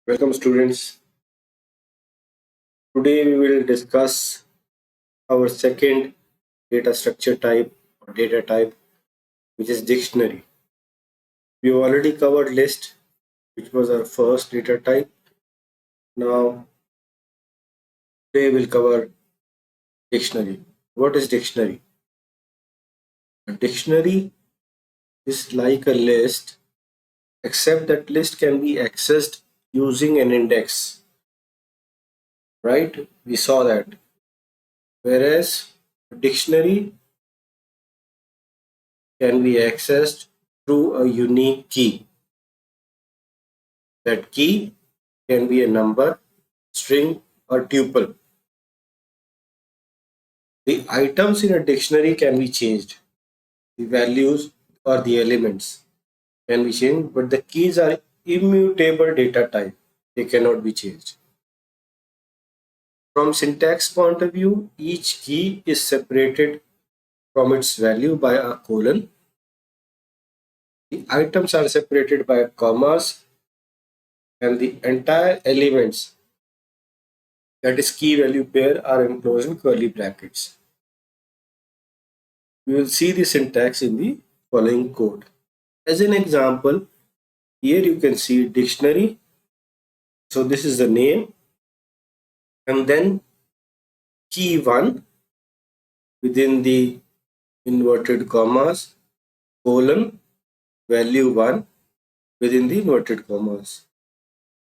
Welcome students. Today we will discuss our second data structure type or data type, which is dictionary. We already covered list, which was our first data type. Now today we'll cover dictionary. What is dictionary? A dictionary is like a list, except that list can be accessed using an index. Right? We saw that. Whereas a dictionary can be accessed through a unique key. That key can be a number, string, or tuple. The items in a dictionary can be changed. The values or the elements can be changed, but the keys are immutable data type. They cannot be changed. From syntax point of view, each key is separated from its value by a colon. The items are separated by commas, and the entire elements, that is key value pair, are enclosed in curly brackets. We will see the syntax in the following code. As an example, here you can see dictionary. So this is the name, and then key 1 within the inverted commas, colon, value 1 within the inverted commas.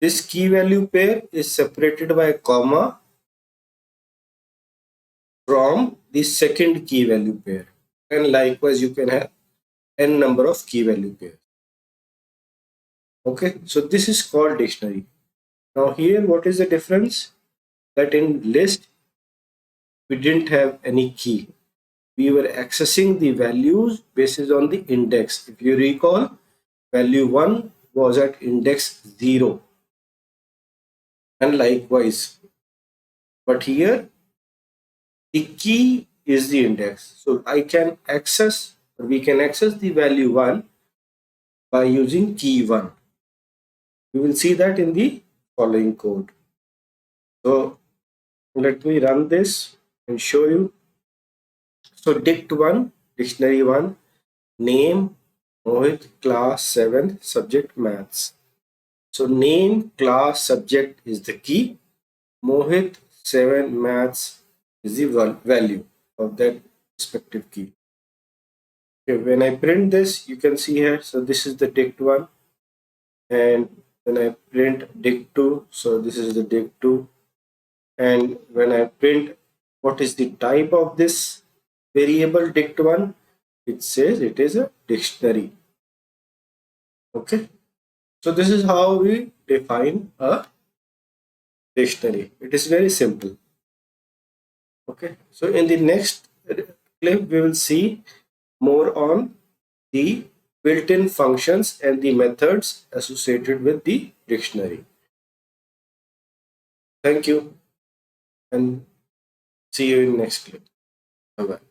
This key value pair is separated by a comma from the second key value pair, and likewise you can have n number of key value pairs. Okay, so this is called dictionary. Now here, what is the difference? That in list we didn't have any key. We were accessing the values based on the index. If you recall, value 1 was at index 0, and likewise. But here the key is the index. So I can access, or we can access the value 1 by using key 1. You will see that in the following code. So let me run this and show you. So dict1, dictionary 1, name Mohit, class 7, subject maths. So name, class, subject is the key. Mohit 7, maths is the value of that respective key. Okay, when I print this, you can see here, so this is the dict1, and when I print dict2, so this is the dict2, and when I print what is the type of this variable dict1, it says it is a dictionary. Okay, so this is how we define a dictionary. It is very simple. Okay, so in the next clip we will see more on the built-in functions and the methods associated with the dictionary. Thank you, and see you in next clip. Bye bye.